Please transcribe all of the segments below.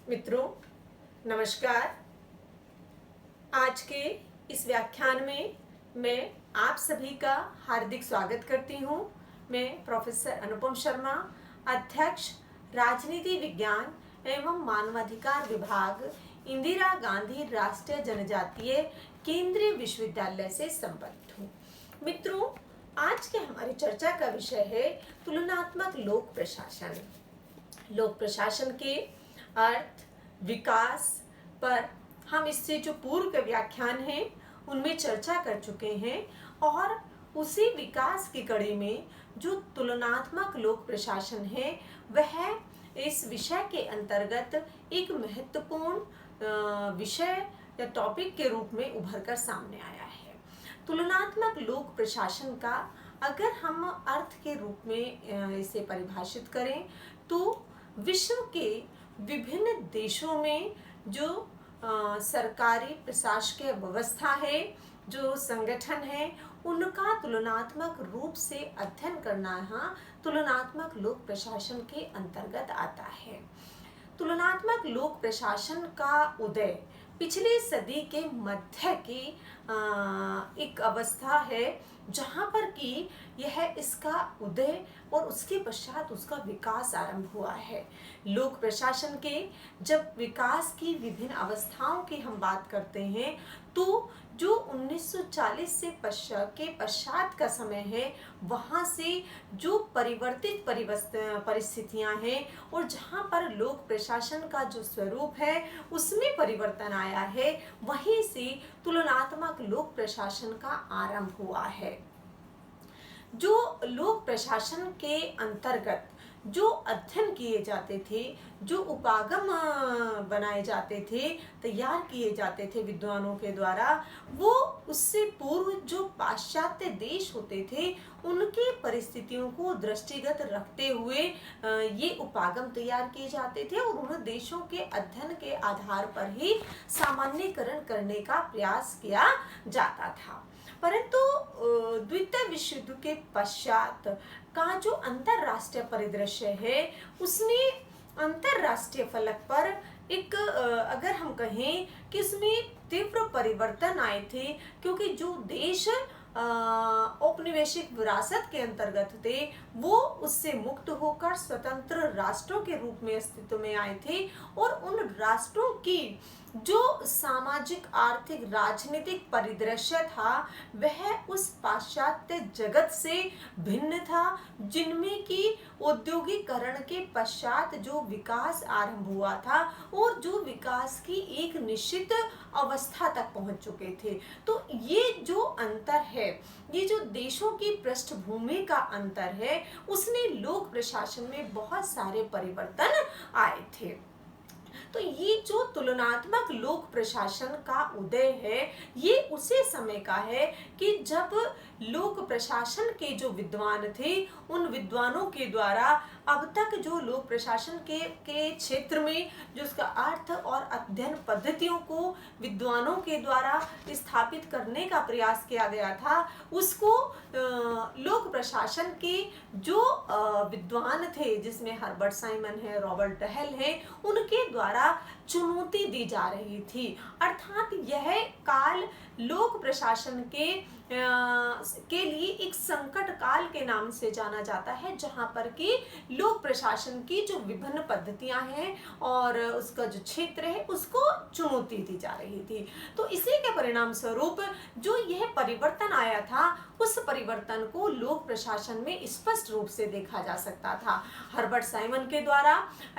मित्रों, नमस्कार। आज के इस व्याख्यान में मैं आप सभी का हार्दिक स्वागत करती हूँ। मैं प्रोफेसर अनुपम शर्मा, अध्यक्ष राजनीति विज्ञान एवं मानवाधिकार विभाग, इंदिरा गांधी राष्ट्रीय जनजातीय केंद्रीय विश्वविद्यालय से संबद्ध हूँ। मित्रों, आज के हमारी चर्चा का विषय है तुलनात्मक लोक प्रशासन। लोक प्रशासन के अर्थ, विकास पर हम इससे जो पूर्व के व्याख्यान हैं उनमें चर्चा कर चुके हैं और उसी विकास की कड़ी में जो तुलनात्मक लोक प्रशासन है वह इस विषय के अंतर्गत एक महत्वपूर्ण विषय या टॉपिक के रूप में उभर कर सामने आया है। तुलनात्मक लोक प्रशासन का अगर हम अर्थ के रूप में इसे परिभाषित करें तो विश्व के विभिन्न देशों में जो सरकारी प्रशासकीय व्यवस्था है, जो संगठन है, उनका तुलनात्मक रूप से अध्ययन करना यहाँ तुलनात्मक लोक प्रशासन के अंतर्गत आता है। तुलनात्मक लोक प्रशासन का उदय पिछली सदी के मध्य की एक अवस्था है जहाँ पर कि यह इसका उदय और उसके पश्चात उसका विकास आरंभ हुआ है। लोक प्रशासन के जब विकास की विभिन्न अवस्थाओं की हम बात करते हैं तो जो 1940 से पश्चात का समय है वहाँ से जो परिवर्तित परिस्थितियाँ हैं और जहाँ पर लोक प्रशासन का जो स्वरूप है उसमें परिवर्तन आया है, वहीं से तुलनात्मक लोक प्रशासन का आरंभ हुआ है। जो लोक प्रशासन के अंतर्गत जो अध्ययन किए जाते थे, जो उपागम बनाए जाते थे, तैयार किए जाते थे विद्वानों के द्वारा, वो उससे पूर्व जो पाश्चात्य देश होते थे उनकी परिस्थितियों को दृष्टिगत रखते हुए ये उपागम तैयार किए जाते थे और उन देशों के अध्ययन के आधार पर ही सामान्यीकरण करने का प्रयास किया जाता था। परंतु द्वितीय विश्व युद्ध के पश्चात का जो अंतरराष्ट्रीय परिदृश्य है उसमें अंतरराष्ट्रीय फलक पर एक अगर हम कहें कि उसमें तीव्र परिवर्तन आए थे, क्योंकि जो देश औपनिवेशिक विरासत के अंतर्गत थे वो उससे मुक्त होकर स्वतंत्र राष्ट्रों के रूप में अस्तित्व में आए थे और उन राष्ट्रों की जो सामाजिक, आर्थिक, राजनीतिक परिदृश्य था वह उस पाश्चात्य जगत से भिन्न था, जिनमें कि औद्योगिकरण के पश्चात जो विकास आरंभ हुआ था और जो विकास की एक निश्चित अवस्था तक पहुंच चुके थे। तो ये जो अंतर है, ये जो देशों की पृष्ठभूमि का अंतर है, उसने लोक प्रशासन में बहुत सारे परिवर्तन आए थे। तो ये जो तुलनात्मक लोक प्रशासन का उदय है ये उसी समय का है कि जब लोक प्रशासन के जो विद्वान थे उन विद्वानों के द्वारा अब तक जो लोक प्रशासन के क्षेत्र में जो उसका अर्थ और अध्ययन पद्धतियों को विद्वानों के द्वारा स्थापित करने का प्रयास किया गया था, उसको लोक प्रशासन के जो विद्वान थे जिसमें हर्बर्ट साइमन है, रॉबर्ट डहल है, उनके द्वारा चुनौती दी जा रही थी। अर्थात यह काल लोक प्रशासन के लिए एक संकट काल के नाम से जाना जाता है, जहां पर कि लोक प्रशासन की जो विभिन्न पद्धतियां हैं और उसका जो क्षेत्र है उसको चुनौती दी जा रही थी। तो इसी के परिणाम स्वरूप जो यह परिवर्तन आया था उस परिवर्तन को लोक प्रशासन में स्पष्ट रूप से देखा जा सकता था। हर्बर्ट साइमन के द्वारा,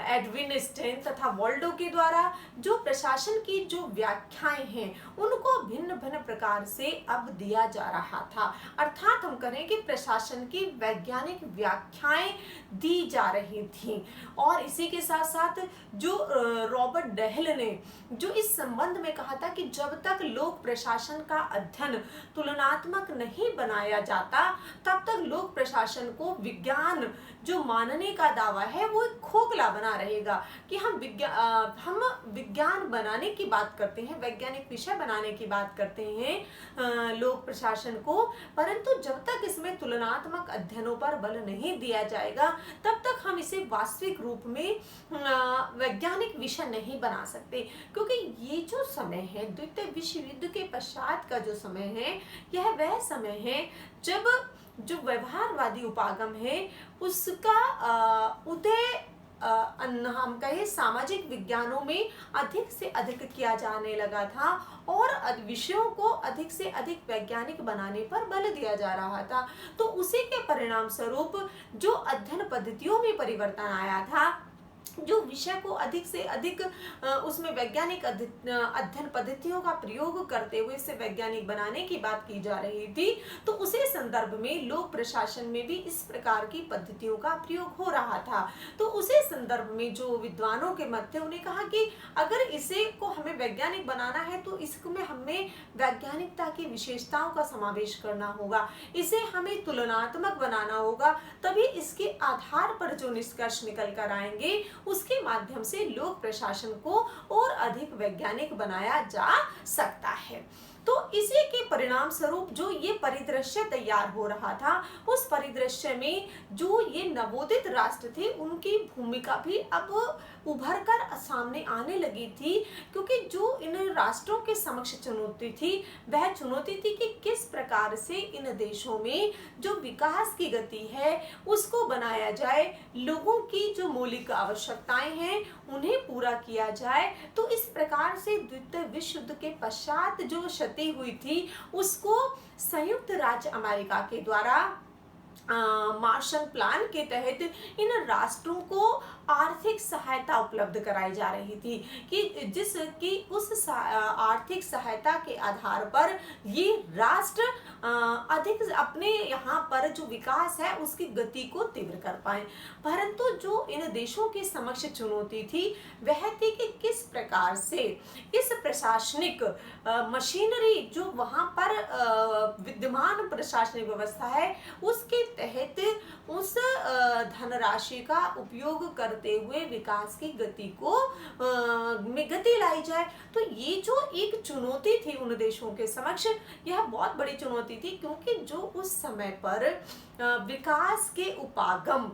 एडविन स्टेन तथा वॉल्डो के द्वारा जो प्रशासन की जो व्याख्याएं हैं उनको भिन्न भिन्न प्रकार से अब दिया जा रहा था। अर्थात हम करें कि प्रशासन की वैज्ञानिक व्याख्याएं दी जा रही थी। और इसी के साथ साथ जो रॉबर्ट डहल ने जो इस संबंध में कहा था कि जब तक लोक प्रशासन का अध्ययन तुलनात्मक नहीं बनाया जाता तब तक लोक प्रशासन को विज्ञान जो मानने का दावा है वो खोखला बना रहेगा, कि हम विज्ञान बनाने की बात करते हैं, वैज्ञानिक विषय बनाने की बात करते हैं लोक प्रशासन को, परंतु जब तक इसमें तुलनात्मक अध्ययनों पर बल नहीं दिया जाएगा तब तक हम इसे वास्तविक रूप में वैज्ञानिक विषय नहीं बना सकते, क्योंकि ये जो समय है द्वितीय विश्व युद्ध के पश्चात का जो समय है, यह वह समय है जब जो व्यवहारवादी उपागम है उसका उदय हम कहें सामाजिक विज्ञानों में अधिक से अधिक किया जाने लगा था और विषयों को अधिक से अधिक वैज्ञानिक बनाने पर बल दिया जा रहा था। तो उसी के परिणाम स्वरूप जो अध्ययन पद्धतियों में परिवर्तन आया था, जो विषय को अधिक से अधिक उसमें वैज्ञानिक अध्ययन पद्धतियों का प्रयोग करते हुए इसे वैज्ञानिक बनाने की बात की जा रही थी, तो उसी संदर्भ में लोक प्रशासन में भी इस प्रकार की पद्धतियों का प्रयोग हो रहा था। तो उसी संदर्भ में जो विद्वानों के मत थे, उन्हें कहा कि अगर इसे को हमें वैज्ञानिक बनाना है तो इसमें हमें वैज्ञानिकता की विशेषताओं का समावेश करना होगा, इसे हमें तुलनात्मक बनाना होगा, तभी इसके आधार पर जो निष्कर्ष निकल कर आएंगे उसके माध्यम से लोक प्रशासन को और अधिक वैज्ञानिक बनाया जा सकता है। तो इसी के परिणाम स्वरूप जो ये परिदृश्य तैयार हो रहा था, उस परिदृश्य में जो ये नवोदित राष्ट्र थे उनकी भूमिका भी अब उभर कर सामने आने लगी थी, क्योंकि जो इन राष्ट्रों के समक्ष चुनौती थी वह चुनौती थी कि किस प्रकार से इन देशों में जो विकास की गति है उसको बनाया जाए, लोगों की जो मौलिक आवश्यकताएं हैं उन्हें पूरा किया जाए। तो इस प्रकार से द्वितीय विश्व युद्ध के पश्चात जो क्षति हुई थी उसको संयुक्त राज्य अमेरिका के द्वारा मार्शल प्लान के तहत इन राष्ट्रों को आर्थिक सहायता उपलब्ध कराई जा रही थी कि जिसकी उस आर्थिक सहायता के आधार पर ये राष्ट्र अधिक अपने यहाँ पर जो विकास है उसकी गति को तीव्र कर पाए। परंतु जो इन देशों के समक्ष चुनौती थी वह थी कि किस प्रकार से इस प्रशासनिक मशीनरी जो वहाँ पर विद्यमान प्रशासनिक व्यवस्था है उसके तहत उस धनराशि का उपयोग करते हुए विकास की गति को में गति लाई जाए। तो ये जो एक चुनौती थी उन देशों के समक्ष, यह बहुत बड़ी चुनौती थी, क्योंकि जो उस समय पर विकास के उपागम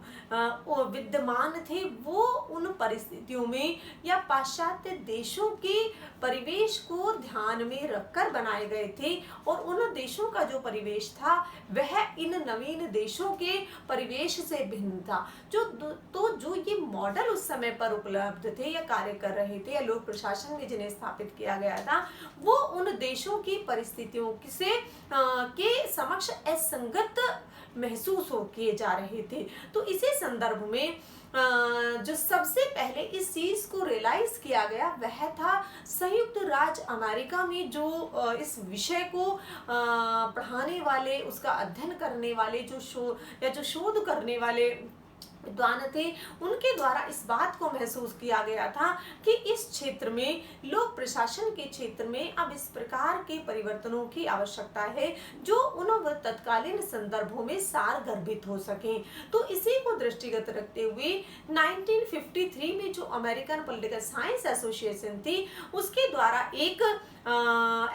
विद्यमान थे वो उन परिस्थितियों में या पाश्चात्य देशों के परिवेश को ध्यान में रखकर बनाए गए थे, और उन देशों का जो परिवेश था वह इन नवीन देशों के परिवेश से भिन्न था। जो ये मॉडल उस समय पर उपलब्ध थे या कार्य कर रहे थे या लोक प्रशासन में जिन्हें स्थापित किया गया था, वो उन देशों की परिस्थितियों से के समक्ष असंगत महसूस हो किए जा रहे थे। तो इसी संदर्भ में जो सबसे पहले इस चीज को रियलाइज किया गया वह था संयुक्त राज्य अमेरिका में जो इस विषय को पढ़ाने वाले, उसका अध्ययन करने वाले जो शोध करने वाले विद्वान थे, उनके द्वारा इस बात को महसूस किया गया था कि इस क्षेत्र में लोक प्रशासन के क्षेत्र में अब इस प्रकार के परिवर्तनों की आवश्यकता है जो उन तत्कालीन संदर्भों में सारगर्भित हो सके। तो इसी को दृष्टिगत रखते हुए 1953 में जो अमेरिकन पॉलिटिकल साइंस एसोसिएशन थी उसके द्वारा एक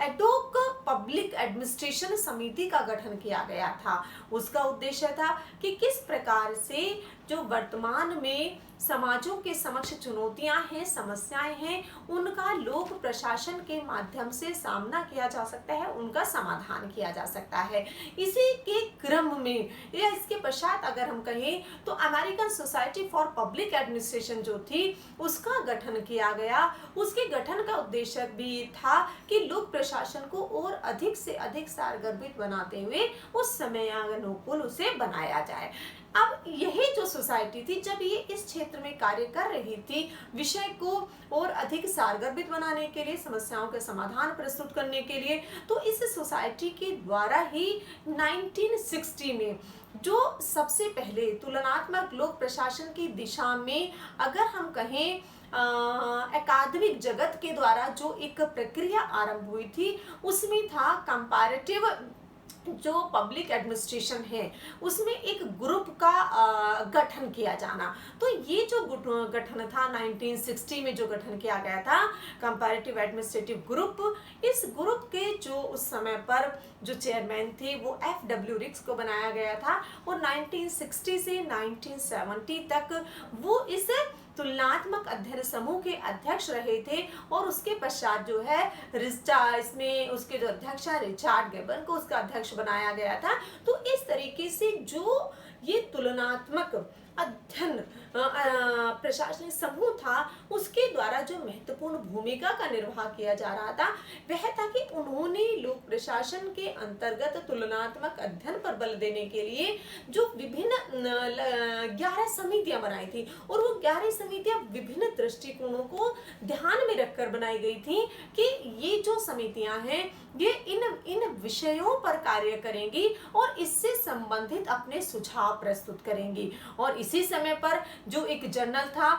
एडोक पब्लिक एडमिनिस्ट्रेशन समिति का गठन किया गया था। उसका उद्देश्य था कि किस प्रकार से जो वर्तमान में समाजों के समक्ष चुनौतियां हैं, समस्याएं हैं, उनका लोक प्रशासन के माध्यम से सामना किया जा सकता है, उनका समाधान किया जा सकता है। इसी के क्रम में या इसके पश्चात अगर हम कहें तो American society for public administration जो थी उसका गठन किया गया। उसके गठन का उद्देश्य भी था कि लोक प्रशासन को और अधिक से अधिक सारगर्भित बनाते हुए उस समयानुकूल उसे बनाया जाए। अब यही जो सोसाइटी थी जब ये इस क्षेत्र में कार्य कर रही थी विषय को और अधिक सारगर्भित बनाने के लिए, समस्याओं के समाधान प्रस्तुत करने के लिए, तो इस सोसाइटी के द्वारा ही 1960 में जो सबसे पहले तुलनात्मक लोक प्रशासन की दिशा में अगर हम कहें अकादमिक जगत के द्वारा जो एक प्रक्रिया आरंभ हुई थी उसमें था कंपैरेटिव जो पब्लिक एडमिनिस्ट्रेशन है उसमें एक ग्रुप का गठन किया जाना। तो ये जो गठन था 1960 में जो गठन किया गया था कंपैरेटिव एडमिनिस्ट्रेटिव ग्रुप, इस ग्रुप के जो उस समय पर जो चेयरमैन थे वो FW रिक्स को बनाया गया था और 1960 से 1970 तक वो इस तुलनात्मक अध्ययन समूह के अध्यक्ष रहे थे और उसके पश्चात जो है इसमें उसके जो अध्यक्ष है रिचर्ड गेबन को उसका अध्यक्ष बनाया गया था। तो इस तरीके से जो ये तुलनात्मक अध्ययन प्रशासनिक समूह था उसके द्वारा जो महत्वपूर्ण भूमिका का निर्वाह किया जा रहा था वह था कि उन्होंने लोक प्रशासन के अंतर्गत तुलनात्मक अध्ययन पर बल देने के लिए जो विभिन्न 11 समितियां बनाई थी और वो 11 समितियां विभिन्न दृष्टिकोणों को ध्यान में रखकर बनाई गई थी कि ये जो समितियां हैं ये इन विषयों पर कार्य करेंगी और इससे संबंधित अपने सुझाव प्रस्तुत करेंगी। और इसी समय पर जो एक जर्नल था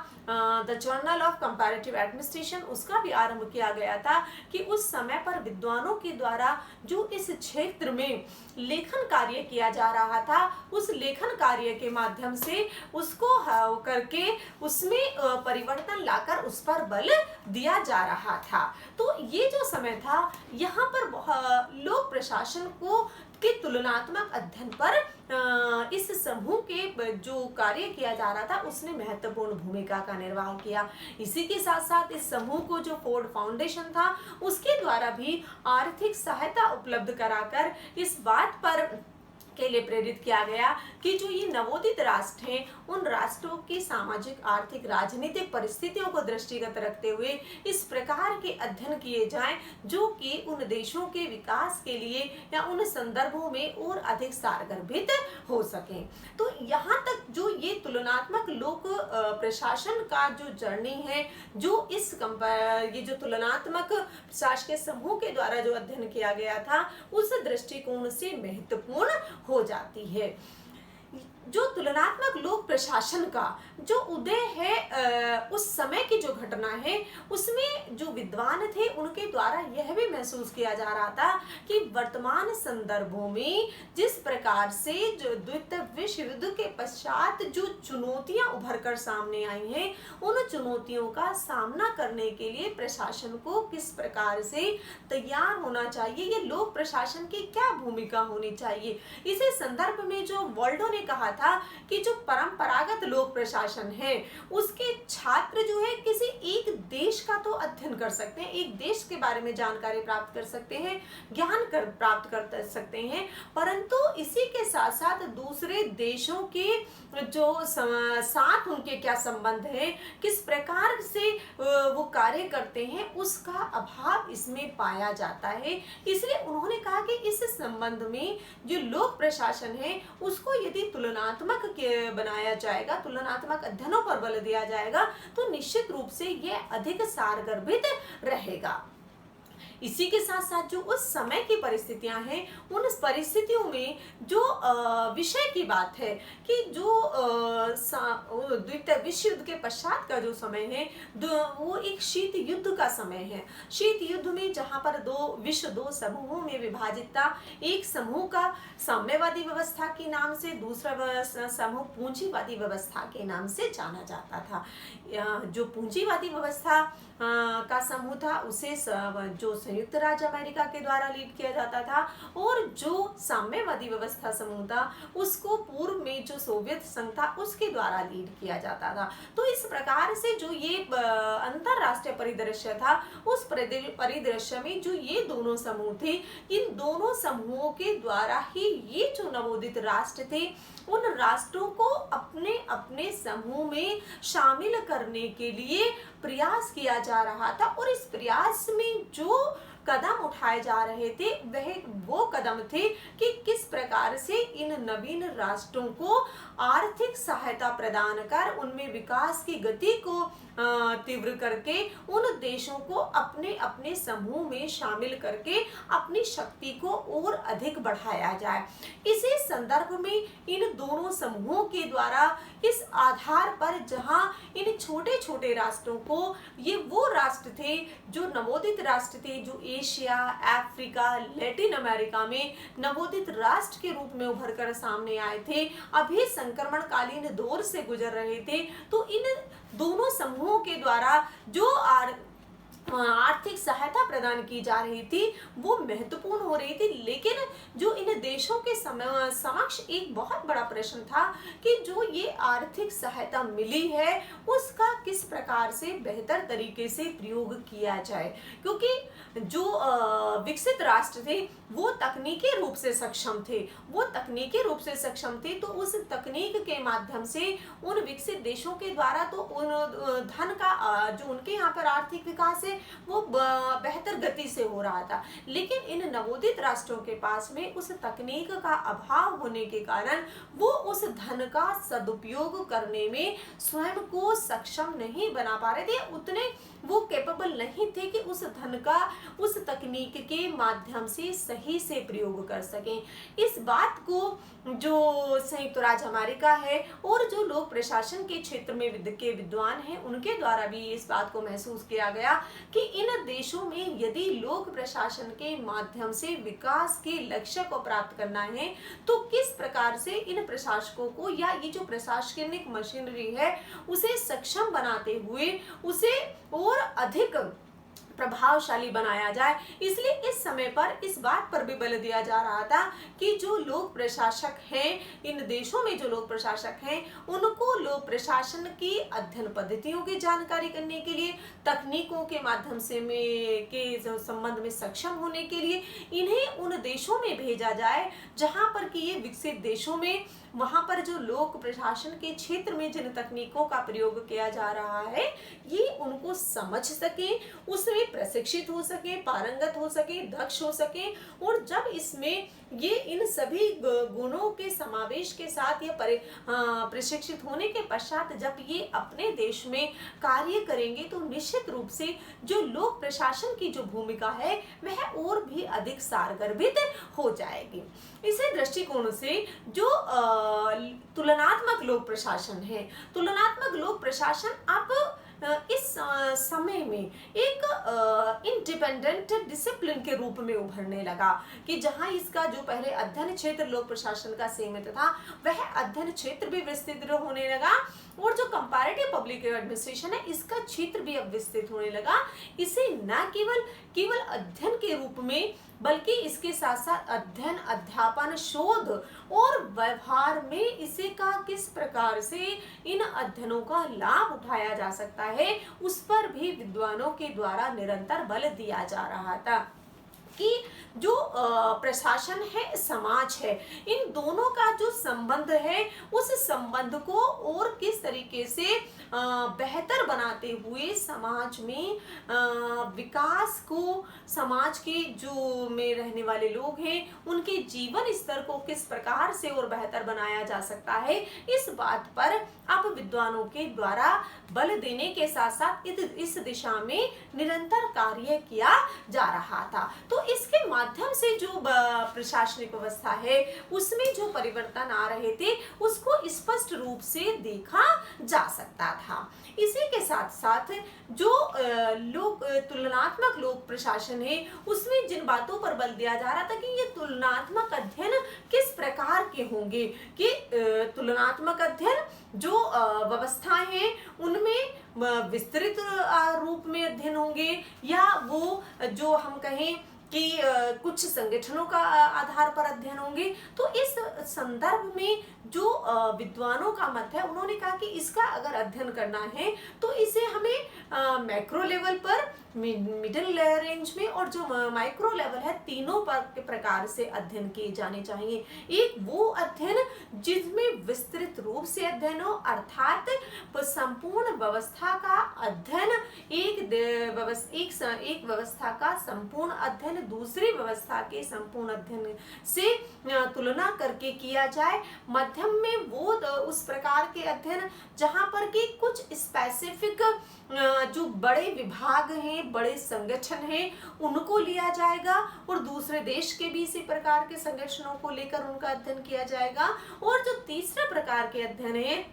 the journal of comparative administration उसका भी आरंभ किया गया था कि उस समय पर विद्वानों के द्वारा जो इस क्षेत्र में लेखन कार्य किया जा रहा था उस लेखन कार्य के माध्यम से उसको करके उसमें परिवर्तन लाकर उस पर बल दिया जा रहा था। तो ये जो समय था यहाँ पर लोक प्रशासन को के तुलनात्मक अध्ययन पर इस समूह के जो कार्य किया जा रहा था उसने महत्वपूर्ण भूमिका का निर्वाह किया। इसी के साथ साथ इस समूह को जो फोर्ड फाउंडेशन था उसके द्वारा भी आर्थिक सहायता उपलब्ध कराकर इस बात पर के लिए प्रेरित किया गया कि जो ये नवोदित राष्ट्र हैं उन राष्ट्रों की सामाजिक आर्थिक राजनीतिक परिस्थितियों को दृष्टिगत रखते हुए इस प्रकार के अध्ययन किए जाएं जो कि उन देशों के विकास के लिए या उन संदर्भों में और अधिक सारगर्भित हो सकें। तो यहाँ तक जो ये तुलनात्मक लोक प्रशासन का जो जर्नी है जो ये जो तुलनात्मक प्रशासकीय समूह के द्वारा जो अध्ययन किया गया था उस दृष्टिकोण से महत्वपूर्ण हो जाती है। जो तुलनात्मक लोक प्रशासन का जो उदय है उस समय की जो घटना है उसमें जो विद्वान थे उनके द्वारा यह भी महसूस किया जा रहा था कि वर्तमान संदर्भों में जिस प्रकार से जो द्वितीय विश्व युद्ध के पश्चात जो चुनौतियां उभर कर सामने आई हैं उन चुनौतियों का सामना करने के लिए प्रशासन को किस प्रकार से तैयार होना चाहिए, ये लोक प्रशासन की क्या भूमिका होनी चाहिए। इसी संदर्भ में जो वॉल्डो ने कहा था कि जो परंपरागत लोक प्रशासन है उसके छात्र जो है किसी एक देश का तो अध्ययन कर सकते हैं, एक देश के बारे में जानकारी प्राप्त कर सकते हैं, ज्ञान प्राप्त कर सकते हैं, परंतु इसी के साथ साथ दूसरे देशों के जो साथ उनके क्या संबंध है, किस प्रकार से वो कार्य करते हैं, उसका अभाव इसमें पाया जाता है। इसलिए उन्होंने कहा कि इस संबंध में जो लोक प्रशासन है उसको यदि तुलनात्मक बनाया जाएगा, तुलनात्मक अध्ययनों पर बल दिया जाएगा तो निश्चित रूप से यह अधिक सारगर्भित रहेगा। इसी के साथ साथ जो उस समय की परिस्थितियां हैं उन परिस्थितियों में जो विषय की बात है कि जो द्वितीय विश्व युद्ध के पश्चात का जो समय है वो एक शीत युद्ध का समय है। शीत युद्ध में जहां पर विश्व दो समूहों में विभाजित था, एक समूह का साम्यवादी व्यवस्था के नाम से, दूसरा समूह पूंजीवादी व्यवस्था के नाम से जाना जाता था। जो पूंजीवादी व्यवस्था का समूह था उसे जो संयुक्त राज्य अमेरिका के द्वारा लीड किया जाता था और जो साम्यवादी व्यवस्था समूह था उसको पूर्व में जो सोवियत संघ था उसके द्वारा लीड किया जाता था। तो इस प्रकार से जो ये अंतरराष्ट्रीय परिदृश्य था उस परिदृश्य में जो ये दोनों समूह थे, इन दोनों समूहों के द्वारा ही ये जो नवोदित राष्ट्र थे उन राष्ट्रों को अपने अपने समूह में शामिल करने के लिए प्रयास किया जा रहा था। और इस प्रयास में जो कदम उठाए जा रहे थे वह वो कदम थे कि किस प्रकार से इन नवीन राष्ट्रों को आर्थिक सहायता प्रदान कर उनमें विकास की गति को तीव्र करके उन देशों को अपने अपने समूह में शामिल करके अपनी शक्ति को और अधिक बढ़ाया जाए। इसी संदर्भ में इन दोनों समूहों के द्वारा इस आधार पर जहां इन छोटे छोटे राष्ट्रों को, ये वो राष्ट्र थे जो नवोदित राष्ट्र थे जो एशिया, अफ्रीका, लैटिन अमेरिका में नवोदित राष्ट्र के रूप में उभर कर सामने आए थे, अभी संक्रमणकालीन दौर से गुजर रहे थे। तो इन दोनों समूहों के द्वारा जो आर्थिक सहायता प्रदान की जा रही थी वो महत्वपूर्ण हो रही थी। लेकिन जो इन देशों के समक्ष एक बहुत बड़ा प्रश्न था कि जो ये आर्थिक सहायता मिली है उसका किस प्रकार से बेहतर तरीके से प्रयोग किया जाए, क्योंकि जो विकसित राष्ट्र थे वो तकनीकी रूप से सक्षम थे, तो उस तकनीक के माध्यम से उन विकसित देशों के द्वारा तो उन धन का जो उनके यहाँ पर आर्थिक विकास है वो बेहतर गति से हो रहा था। लेकिन इन नवोदित राष्ट्रों के पास में उस तकनीक का अभाव होने के कारण वो उस धन का सदुपयोग करने में स्वयं को सक्षम नहीं बना पा रहे थे, उतने वो कैपेबल नहीं थे कि उस धन का उस तकनीक के माध्यम से सही से प्रयोग कर सकें। इस बात को जो संयुक्त राज्य अमेरिका है और जो लोक प्रशासन के क्षेत्र में के विद्वान हैं उनके द्वारा भी इस बात को महसूस किया गया कि इन देशों में यदि लोक प्रशासन के माध्यम से विकास के लक्ष्य को प्राप्त करना है तो किस प्रकार से इन प्रशासकों को या ये जो प्रशासनिक मशीनरी है उसे सक्षम बनाते हुए उसे और अधिक प्रभावशाली बनाया जाए। इसलिए इस समय पर इस बात पर भी बल दिया जा रहा था कि जो लोक प्रशासक हैं, इन देशों में जो लोक प्रशासक हैं उनको लोक प्रशासन की अध्ययन पद्धतियों की जानकारी करने के लिए, तकनीकों के माध्यम से के संबंध में सक्षम होने के लिए इन्हें उन देशों में भेजा जाए जहां पर कि ये विकसित देशों में वहां पर जो लोक प्रशासन के क्षेत्र में जिन तकनीकों का प्रयोग किया जा रहा है ये उनको समझ सके, उसमें प्रशिक्षित हो सके, पारंगत हो सके, दक्ष हो सके। और जब इसमें ये इन सभी गुणों के समावेश के साथ ये प्रशिक्षित होने के पश्चात जब ये अपने देश में कार्य करेंगे तो निश्चित रूप से जो लोक प्रशासन की जो भूमिका है वह और भी अधिक सारगर्भित हो जाएगी। इसी दृष्टिकोण से जो तुलनात्मक लोक प्रशासन है, तुलनात्मक लोक प्रशासन अब इस समय में एक इंडिपेंडेंट डिसिप्लिन के रूप में उभरने लगा कि जहां इसका जो पहले अध्ययन क्षेत्र लोक प्रशासन का सीमित था वह अध्ययन क्षेत्र भी विस्तृत होने लगा और जो कंपैरेटिव पब्लिक एडमिनिस्ट्रेशन है इसका क्षेत्र भी अब विस्तृत होने लगा। इसे न केवल अध्ययन के रूप में बल्कि इसके साथ साथ अध्ययन, अध्यापन, शोध और व्यवहार में इसे का किस प्रकार से इन अध्ययनों का लाभ उठाया जा सकता है उस पर भी विद्वानों के द्वारा निरंतर बल दिया जा रहा था कि जो प्रशासन है, समाज है, इन दोनों का जो संबंध है उस संबंध को और किस तरीके से बेहतर बनाते हुए समाज में विकास को, समाज के जो में रहने वाले लोग हैं उनके जीवन स्तर को किस प्रकार से और बेहतर बनाया जा सकता है, इस बात पर अब विद्वानों के द्वारा बल देने के साथ साथ इस दिशा में निरंतर कार्य किया जा रहा था। तो इसके माध्यम से जो प्रशासनिक व्यवस्था है उसमें जो परिवर्तन आ रहे थे उसको स्पष्ट रूप से देखा जा सकता था। इसी के साथ साथ जो तुलनात्मक लोक प्रशासन है उसमें जिन बातों पर बल दिया जा रहा था कि ये तुलनात्मक अध्ययन किस प्रकार के होंगे कि तुलनात्मक अध्ययन जो व्यवस्थाएं हैं उनमें विस्तृत रूप में अध्ययन होंगे या वो जो हम कहें कि कुछ संगठनों का आधार पर अध्ययन होंगे। तो इस संदर्भ में जो विद्वानों का मत है उन्होंने कहा कि इसका अगर अध्ययन करना है तो इसे हमें मैक्रो लेवल पर, मिडिल रेंज में और जो माइक्रो लेवल है तीनों प्रकार से अध्ययन किए जाने चाहिए। एक वो अध्ययन जिसमें विस्तृत रूप से अध्ययन हो अर्थात संपूर्ण व्यवस्था का अध्ययन, एक व्यवस्था का संपूर्ण अध्ययन दूसरी व्यवस्था के संपूर्ण अध्ययन से तुलना करके किया जाए। मध्यम में वो उस प्रकार के अध्ययन जहां पर कि कुछ स्पेसिफिक जो बड़े विभाग हैं, बड़े संगठन हैं उनको लिया जाएगा और दूसरे देश के भी इसी प्रकार के संगठनों को लेकर उनका अध्ययन किया जाएगा। और जो तीसरा प्रकार के अध्ययन है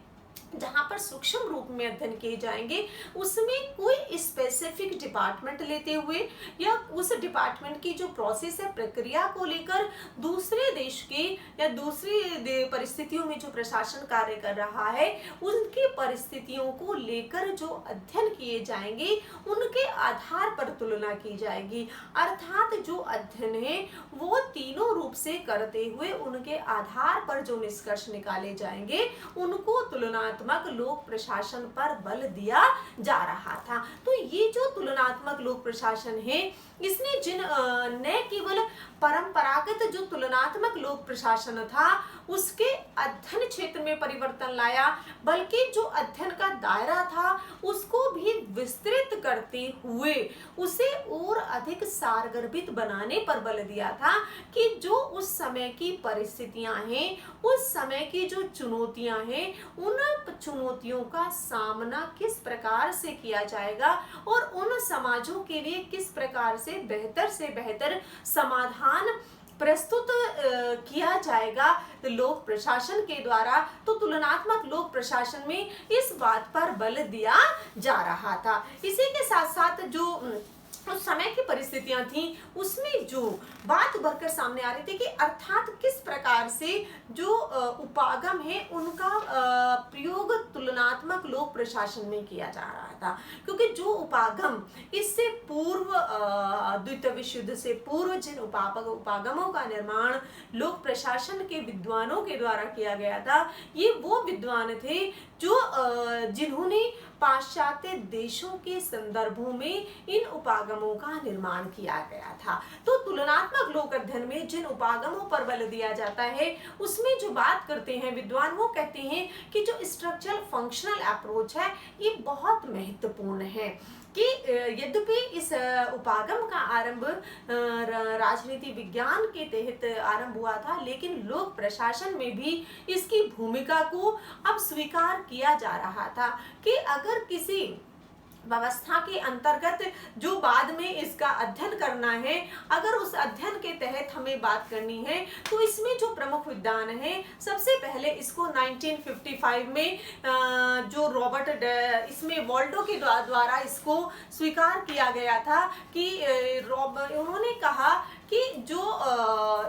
जहां पर सूक्ष्म रूप में अध्ययन किए जाएंगे उसमें कोई स्पेसिफिक डिपार्टमेंट लेते हुए या उस डिपार्टमेंट की जो प्रोसेस है, प्रक्रिया को लेकर दूसरे देश के या दूसरी परिस्थितियों में जो प्रशासन कार्य कर रहा है उनकी परिस्थितियों को लेकर जो अध्ययन किए जाएंगे उनके आधार पर तुलना की जाएगी। अर्थात जो अध्ययन है वो तीनों रूप से करते हुए उनके आधार पर जो निष्कर्ष निकाले जाएंगे उनको तुलनात्मक लोक प्रशासन पर बल दिया जा रहा था। तो ये जो तुलनात्मक लोक प्रशासन है इसने न केवल परंपरागत जो तुलनात्मक लोक प्रशासन था उसके अध्ययन क्षेत्र में परिवर्तन लाया, बल्कि जो अध्ययन का दायरा था उसको भी विस्तृत करते हुए उसे और अधिक सारगर्भित बनाने पर बल दिया था कि जो उस समय की परिस्थितियां हैं, उस समय की जो चुनौतियां हैं, उन चुनौतियों का सामना किस प्रकार से किया जाएगा और उन समाजों के लिए किस प्रकार से बेहतर समाधान प्रस्तुत किया जाएगा लोक प्रशासन के द्वारा। तो तुलनात्मक लोक प्रशासन में इस बात पर बल दिया जा रहा था। इसी के साथ साथ जो उस समय की परिस्थितियां थी उसमें जो बात उभरकर सामने आ रही थी कि अर्थात किस प्रकार से जो उपागम है उनका प्रयोग तुलनात्मक लोक प्रशासन में किया जा रहा था, क्योंकि जो उपागम इससे पूर्व द्वितीय विश्व युद्ध से पूर्व जिन उपागमों का निर्माण लोक प्रशासन के विद्वानों के द्वारा किया गया था, ये वो विद्वान थे जो जिन्होंने पाश्चात्य देशों के संदर्भों में इन उपागमों का निर्माण किया गया था। तो तुलनात्मक लोक अध्ययन में जिन उपागमों पर बल दिया जाता है उसमें जो बात करते हैं विद्वान वो कहते हैं कि जो स्ट्रक्चरल फंक्शनल अप्रोच है ये बहुत महत्वपूर्ण है कि यद्यपि इस उपागम का आरंभ राजनीति विज्ञान के तहत आरंभ हुआ था, लेकिन लोक प्रशासन में भी इसकी भूमिका को अब स्वीकार किया जा रहा था कि अगर किसी व्यवस्था के अंतर्गत जो बाद में इसका अध्ययन करना है, अगर उस अध्ययन के तहत हमें बात करनी है तो इसमें जो प्रमुख विद्वान है सबसे पहले इसको 1955 में जो रॉबर्ट इसमें वॉल्डो के द्वारा इसको स्वीकार किया गया था कि उन्होंने कहा कि जो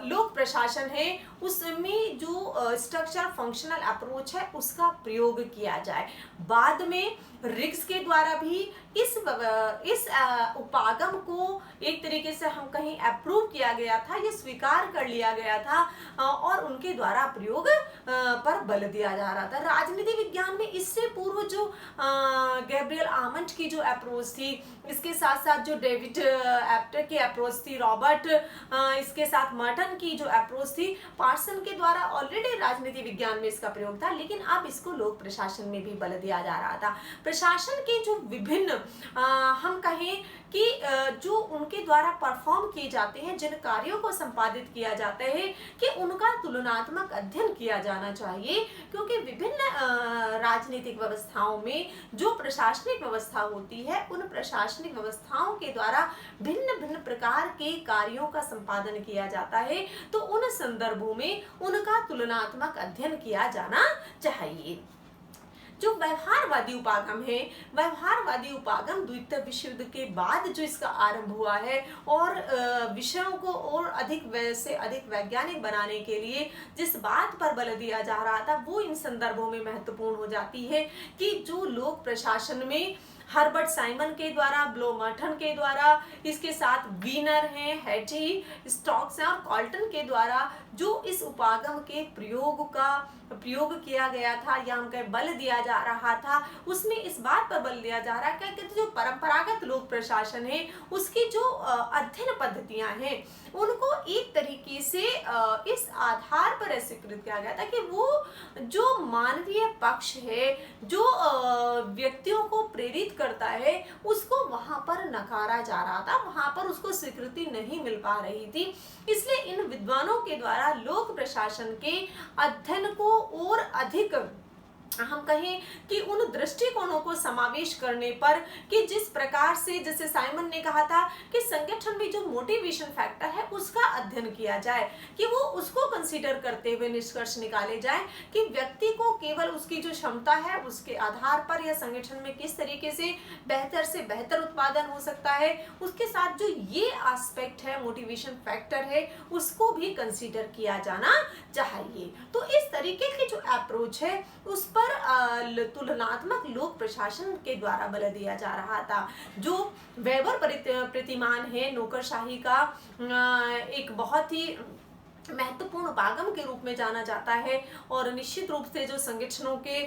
लोक प्रशासन है उसमें जो स्ट्रक्चर फंक्शनल अप्रोच है उसका प्रयोग किया जाए। बाद में रिग्स के द्वारा भी इस उपागम को एक तरीके से हम कहीं अप्रूव किया गया था, ये स्वीकार कर लिया गया था और उनके द्वारा प्रयोग पर बल दिया जा रहा था। राजनीति विज्ञान में इससे पूर्व जो गैब्रियल आमंड की जो अप्रोच थी, इसके साथ साथ जो डेविड एप्टर की अप्रोच थी, रॉबर्ट इसके साथ मर्टन की जो अप्रोच थी, पार्सन के द्वारा ऑलरेडी राजनीति विज्ञान में इसका प्रयोग था, लेकिन अब इसको लोक प्रशासन में भी बल दिया जा रहा था। प्रशासन के जो विभिन्न हम कहें कि जो उनके द्वारा परफॉर्म किए जाते हैं, जिन कार्यों को संपादित किया जाता है कि उनका तुलनात्मक अध्ययन किया जाना चाहिए, क्योंकि विभिन्न राजनीतिक व्यवस्थाओं में जो प्रशासनिक व्यवस्था होती है उन प्रशासनिक व्यवस्थाओं के द्वारा भिन्न भिन्न प्रकार के कार्यों का संपादन किया जाता है, तो उन संदर्भों में उनका तुलनात्मक अध्ययन किया जाना चाहिए। जो व्यवहारवादी उपागम है, व्यवहारवादी उपागम द्वितीय विश्व युद्ध के बाद जो इसका आरंभ हुआ है और विषयों को और अधिक से अधिक वैज्ञानिक बनाने के लिए जिस बात पर बल दिया जा रहा था वो इन संदर्भों में महत्वपूर्ण हो जाती है कि जो लोक प्रशासन में हर्बर्ट साइमन के द्वारा, ब्लो मर्टन के द्वारा, इसके साथ वीनर हैं, हैटी, स्टॉक्स हैं और कॉल्टन के द्वारा जो इस उपागम के प्रयोग किया गया था या हम कहें बल दिया जा रहा था, उसमें इस बात पर बल दिया जा रहा है कि जो परंपरागत लोक प्रशासन है उसकी जो अध्ययन पद्धतियां हैं उनको एक तरीके से इस आधार पर स्वीकृत किया गया था कि वो जो मानवीय पक्ष है, जो व्यक्तियों को प्रेरित करता है, उसको वहां पर नकारा जा रहा था, वहां पर उसको स्वीकृति नहीं मिल पा रही थी। इसलिए इन विद्वानों के द्वारा लोक प्रशासन के अध्ययन को और अधिक हम कहें कि उन दृष्टिकोणों को समावेश करने पर कि जिस प्रकार से, जैसे साइमन ने कहा था कि संगठन में जो मोटिवेशन फैक्टर है उसका अध्ययन किया जाए, कि वो उसको कंसीडर करते हुए निष्कर्ष निकाले जाए कि व्यक्ति को केवल उसकी जो क्षमता है उसके आधार पर या संगठन में किस तरीके से बेहतर उत्पादन हो सकता है, उसके साथ जो ये एस्पेक्ट है, मोटिवेशन फैक्टर है, उसको भी कंसीडर किया जाना चाहिए। तो इस तरीके की जो अप्रोच है उस पर तुलनात्मक लोक प्रशासन के द्वारा बल दिया जा रहा था। जो वेबर प्रतिमान है नौकरशाही का एक बहुत ही महत्वपूर्ण उपागम के रूप में जाना जाता है, और निश्चित रूप से जो संगठनों के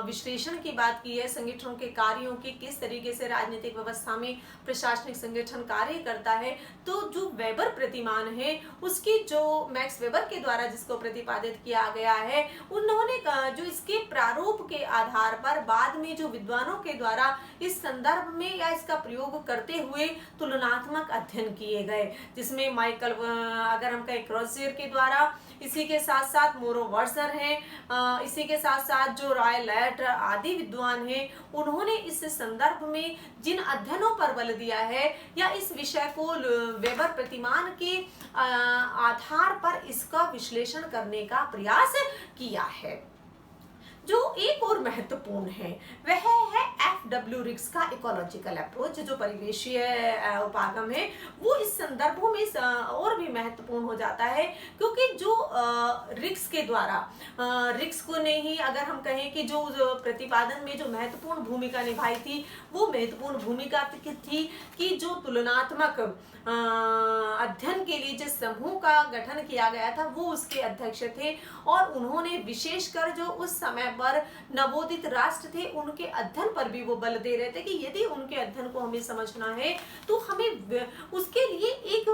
विश्लेषण की बात की है, संगठनों के कार्यों की, किस तरीके से राजनीतिक व्यवस्था में प्रशासनिक संगठन कार्य करता है, तो जो वेबर प्रतिमान है उसकी जो मैक्स वेबर के द्वारा जिसको प्रतिपादित किया गया है, उन्होंने जो इसके प्रारूप के आधार पर बाद में जो विद्वानों के द्वारा इस संदर्भ में या इसका प्रयोग करते हुए तुलनात्मक अध्ययन किए गए, जिसमें माइकल अगर हम कहें क्रॉसियर के द्वारा, इसी के साथ साथ मोरो वर्सर हैं, इसी के साथ साथ जो रॉय लैट आदि विद्वान हैं, उन्होंने इस संदर्भ में जिन अध्ययनों पर बल दिया है या इस विषय को वेबर प्रतिमान के आधार पर इसका विश्लेषण करने का प्रयास किया है। जो एक और महत्वपूर्ण है वह है FW रिक्स का इकोलॉजिकल अप्रोच, जो परिवेशीय उपागम है, वो इस संदर्भों में और भी महत्वपूर्ण हो जाता है, क्योंकि जो रिक्स के द्वारा रिक्स को ने ही अगर हम कहें कि जो प्रतिपादन में जो महत्वपूर्ण भूमिका निभाई थी, वो महत्वपूर्ण भूमिका थी कि जो तुलनात्मक अध्ययन के लिए जिस समूह का गठन किया गया था वो उसके अध्यक्ष थे, और उन्होंने विशेषकर जो उस समय पर नवोदित राष्ट्र थे उनके अध्ययन पर भी वो बल दे रहे थे कि यदि उनके अध्ययन को हमें समझना है तो हमें उसके लिए एक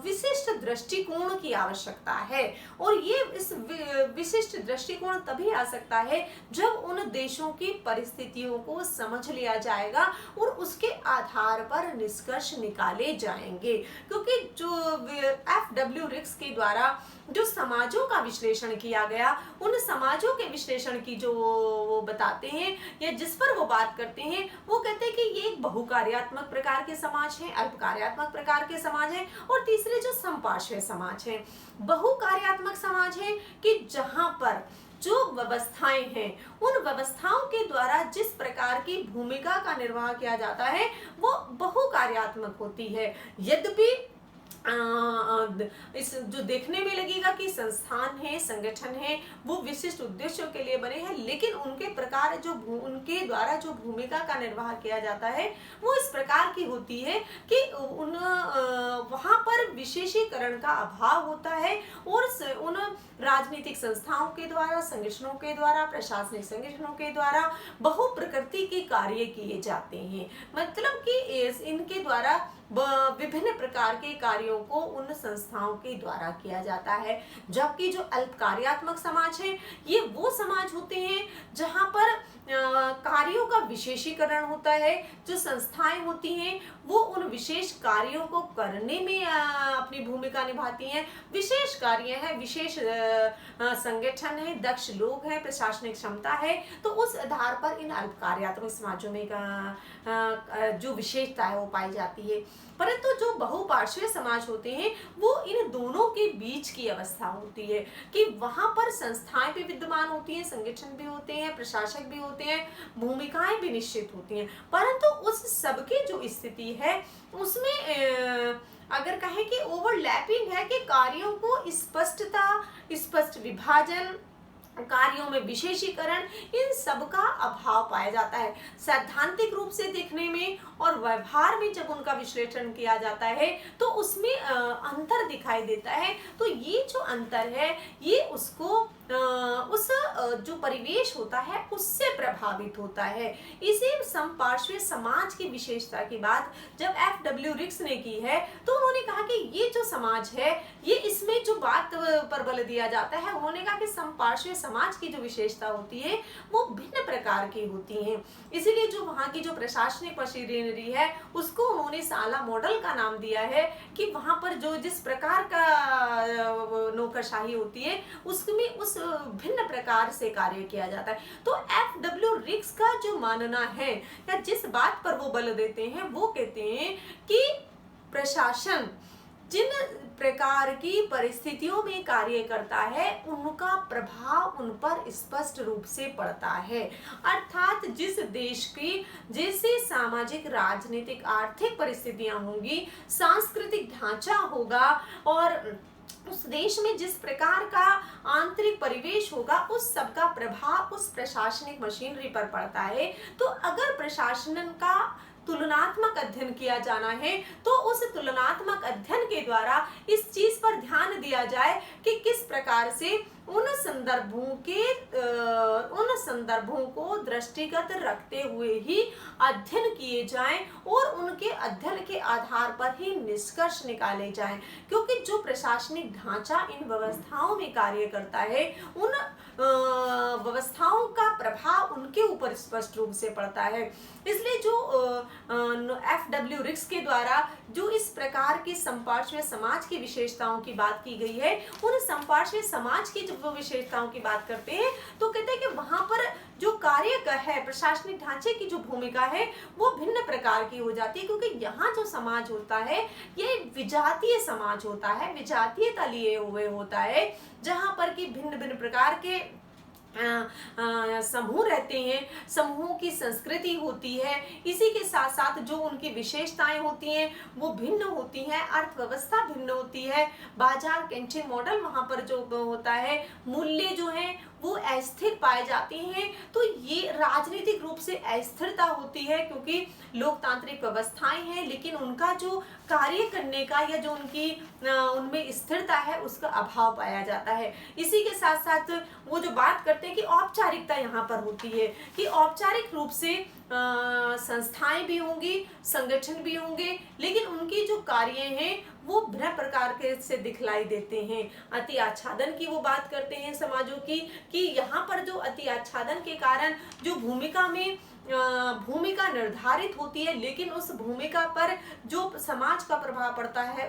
विशिष्ट दृष्टिकोण की आवश्यकता है, और ये इस विशिष्ट दृष्टिकोण तभी आ सकता है जब उन देशों की परिस्थितियों को समझ लिया जाएगा और उसके आधार पर निष्कर्ष निकाले जाएंगे। क्योंकि जो FW रिक्स के द्वारा जो समाजों का विश्लेषण किया गया, उन समाजों के विश्लेषण की जो वो बताते हैं या जिस पर वो बात करते हैं, वो कहते हैं कि ये एक बहुकार्यात्मक प्रकार के समाज हैं, अल्पकार्यात्मक प्रकार के समाज हैं, और तीसरे जो समपार्श्व समाज हैं। बहुकार्यात्मक समाज है कि जहां पर जो व्यवस्थाएं हैं उन व्यवस्थाओं के द्वारा जिस प्रकार की भूमिका का निर्वाह किया जाता है वो बहुकार्यात्मक होती है। यद्यपि इस जो देखने में लगेगा कि संस्थान है, संगठन है, वो विशिष्ट उद्देश्यों के लिए बने हैं, लेकिन उनके प्रकार जो उनके द्वारा जो भूमिका का निर्वाह किया जाता है वो इस प्रकार की होती है कि वहां पर विशेषीकरण का अभाव होता है, और उन राजनीतिक संस्थाओं के द्वारा, संगठनों के द्वारा, प्रशासनिक संगठनों के द्वारा बहु प्रकृति के कार्य किए जाते हैं। मतलब कि इनके द्वारा विभिन्न प्रकार के कार्यों को उन संस्थाओं के द्वारा किया जाता है। जबकि जो अल्पकार्यात्मक समाज है ये वो समाज होते हैं जहां पर कार्यों का विशेषीकरण होता है। जो संस्थाएं होती हैं वो उन विशेष कार्यों को करने में अपनी भूमिका निभाती हैं। विशेष कार्य है, विशेष संगठन है, दक्ष लोग हैं, प्रशासनिक क्षमता है, तो उस आधार पर इन अल्पकार्यात्मक समाजों में जो विशेषता है वो पाई जाती है। परंतु जो बहुपार्श्वीय समाज होते हैं वो इन दोनों के बीच की अवस्था होती है कि वहां पर संस्थाएं भी विद्यमान होती हैं, संगठन भी होते हैं, प्रशासक भी होते हैं, भूमिकाएं भी निश्चित होती हैं, परंतु उस सबकी जो स्थिति है उसमें अगर कहें कि ओवरलैपिंग है कि कार्यों को स्पष्टता, स्पष्ट विभाजन, कार्यों में विशेषीकरण, इन सब का अभाव पाया जाता है। सैद्धांतिक रूप से देखने में और व्यवहार में जब उनका विश्लेषण किया जाता है तो उसमें अंतर दिखाई देता है। तो ये जो अंतर है ये उसको उस जो परिवेश होता है उससे प्रभावित होता है। इसी समपार्श्वीय समाज की विशेषता की बात जब FW रिक्स ने की है तो उन्होंने कहा कि ये जो समाज है ये इसमें जो बात पर बल दिया जाता है, उन्होंने कहा कि समपार्श्वीय समाज की जो विशेषता होती है वो भिन्न प्रकार की होती हैं। इसीलिए जो वहाँ की जो प्रशासनिक मशीनरी है उसको उन्होंने साला मॉडल का नाम दिया है कि वहाँ पर जो जिस प्रकार का नौकरशाही होती है उसमें उस भिन्न प्रकार से कार्य किया जाता है। तो FW रिक्स का जो मानना है या जिस बात पर वो बल देते हैं वो कहते हैं कि प्रशासन जिन प्रकार की परिस्थितियों में कार्य करता है उनका प्रभाव उन पर स्पष्ट रूप से पड़ता है। अर्थात जिस देश की जैसे सामाजिक, राजनीतिक, आर्थिक परिस्थितियां होंगी, सांस्कृतिक ढांचा होगा और उस देश में जिस प्रकार का आंतरिक परिवेश होगा उस सब का प्रभाव उस प्रशासनिक मशीनरी पर पड़ता है। तो अगर प्रशासन का तुलनात्मक अध्ययन किया जाना है तो उस तुलनात्मक अध्ययन के द्वारा इस चीज पर ध्यान दिया जाए कि किस प्रकार से उन संदर्भों को दृष्टिगत रखते हुए ही अध्ययन किए जाएं और उनके अध्ययन के आधार पर ही निष्कर्ष निकाले जाएं, क्योंकि जो प्रशासनिक ढांचा इन व्यवस्थाओं में कार्य करता है उन व्यवस्थाओं का प्रभाव उनके ऊपर स्पष्ट रूप से पड़ता है। इसलिए जो FW रिक्स के द्वारा जो इस प्रकार की संपार्श्विक समाज की विशेषताओं की बात की गई है, उन संपार्श्विक समाज की जब वो विशेषताओं की बात करते हैं तो कहते हैं कि वहां पर जो कार्य है, प्रशासनिक ढांचे की जो भूमिका है वो भिन्न प्रकार की हो जाती है, क्योंकि यहाँ जो समाज होता है ये विजातीय समाज होता है, विजातीयता लिए हुए होता है, जहाँ पर कि भिन्न भिन्न प्रकार के समूह रहते हैं, समूहों की संस्कृति होती है, इसी के साथ साथ जो उनकी विशेषताएं होती हैं वो भिन्न होती हैं, अर्थव्यवस्था भिन्न होती है, बाजार कैंटीन मॉडल वहां पर जो होता है, मूल्य जो है वो अस्थिर पाए जाते हैं। तो ये राजनीतिक रूप से अस्थिरता होती है क्योंकि लोकतांत्रिक व्यवस्थाएं हैं, लेकिन उनका जो कार्य करने का या जो उनकी उनमें स्थिरता है उसका अभाव पाया जाता है। इसी के साथ साथ वो जो बात करते हैं कि औपचारिकता यहाँ पर होती है कि औपचारिक रूप से संस्थाएं भी होंगी, संगठन भी होंगे, लेकिन उनकी जो कार्य हैं वो भिन्न प्रकार के से दिखलाई देते हैं। अति आच्छादन की वो बात करते हैं समाजों की कि यहाँ पर जो अति आच्छादन के कारण जो भूमिका निर्धारित होती है, लेकिन उस भूमिका पर जो समाज का प्रभाव पड़ता है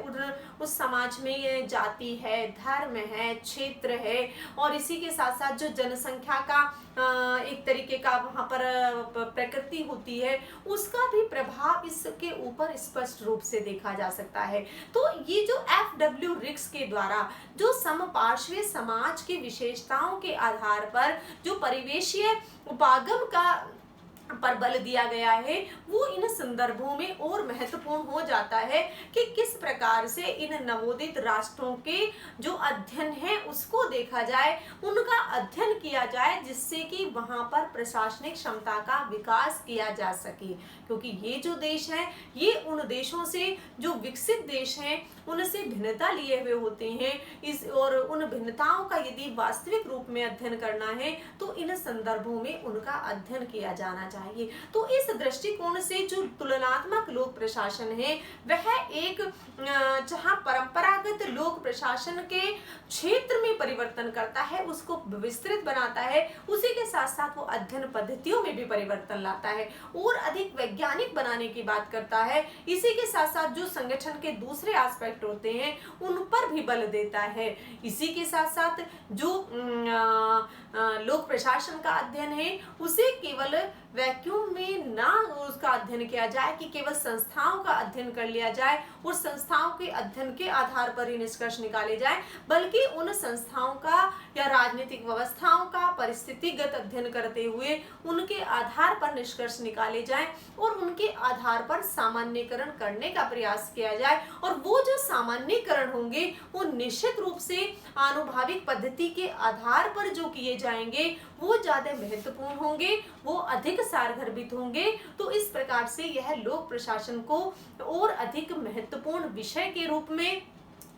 उस समाज में ये जाति है, धर्म है, क्षेत्र है और इसी के साथ साथ जो जनसंख्या का एक तरीके का वहां पर प्रकृति होती है उसका भी प्रभाव इसके ऊपर स्पष्ट रूप से देखा जा सकता है। तो ये जो FW रिक्स के द्वारा जो समपार्श्वीय समाज की विशेषताओं के आधार पर जो परिवेशीय उपागम का पर बल दिया गया है वो इन संदर्भों में और महत्वपूर्ण हो जाता है कि किस प्रकार से इन नवोदित राष्ट्रों के जो अध्ययन है उसको देखा जाए, उनका अध्ययन किया जाए, जिससे कि वहां पर प्रशासनिक क्षमता का विकास किया जा सके, क्योंकि ये जो देश है ये उन देशों से जो विकसित देश हैं उनसे भिन्नता लिए हुए होते हैं। और उन भिन्नताओं का यदि वास्तविक रूप में अध्ययन करना है तो इन संदर्भों में उनका अध्ययन किया जाना चाहिए। तो इस दृष्टिकोण से जो तुलनात्मक लोक प्रशासन है वह एक जहां परंपरागत लोक प्रशासन के क्षेत्र में परिवर्तन करता है, उसको विस्तृत बनाता है, उसी के साथ साथ वो अध्ययन पद्धतियों में भी परिवर्तन लाता है और अधिक वैज्ञानिक बनाने की बात करता है। इसी के साथ साथ जो संगठन के दूसरे एस्पेक्ट होते हैं उन पर भी बल देता है। इसी के साथ साथ जो लोक प्रशासन का अध्ययन है उसे केवल वैक्यूम में ना उसका अध्ययन किया जाए कि केवल संस्थाओं का अध्ययन कर लिया जाए और संस्थाओं के अध्ययन के आधार पर ही निष्कर्ष निकाले जाए, बल्कि उन संस्थाओं का या राजनीतिक व्यवस्थाओं का परिस्थितिगत अध्ययन करते हुए उनके आधार पर निष्कर्ष निकाले जाए और उनके आधार पर सामान्यकरण करने का प्रयास किया जाए। और वो जो सामान्यकरण होंगे वो निश्चित रूप से आनुभाविक पद्धति के आधार पर जो किए जाएंगे वो ज्यादा महत्वपूर्ण होंगे, वो अधिक सारगर्भित होंगे। तो इस प्रकार से यह लोक प्रशासन को और अधिक महत्वपूर्ण विषय के रूप में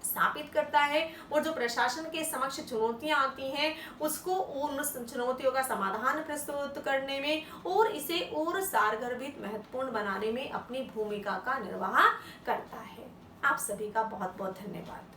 स्थापित करता है और जो प्रशासन के समक्ष चुनौतियां आती हैं उसको उन चुनौतियों का समाधान प्रस्तुत करने में और इसे और सारगर्भित महत्वपूर्ण बनाने में अपनी भूमिका का निर्वाह करता है। आप सभी का बहुत बहुत धन्यवाद।